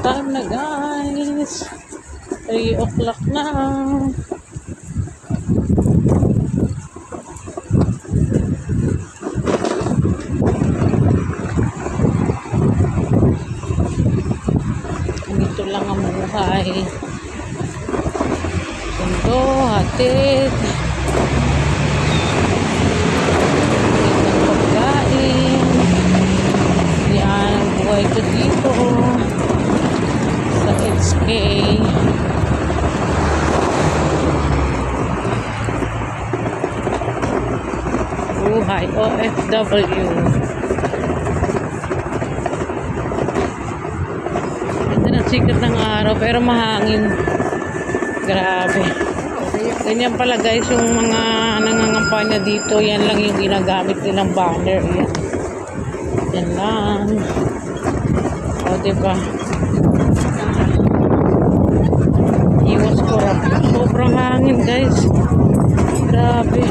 time na guys. 3 o'clock na. Dito lang ang buhay. Sundo, hatid. Pagkain. Yan ang buhay ko dito. Sa HK. Buhay OFW. Ganda ng sikat ng araw pero mahangin. Grabe. Ganyan pala guys yung mga nangangampanya dito. Yan lang yung ginagamit nilang banner. Yan, yan lang. O diba? Iwas corruption. Sobrang hangin guys. Grabe.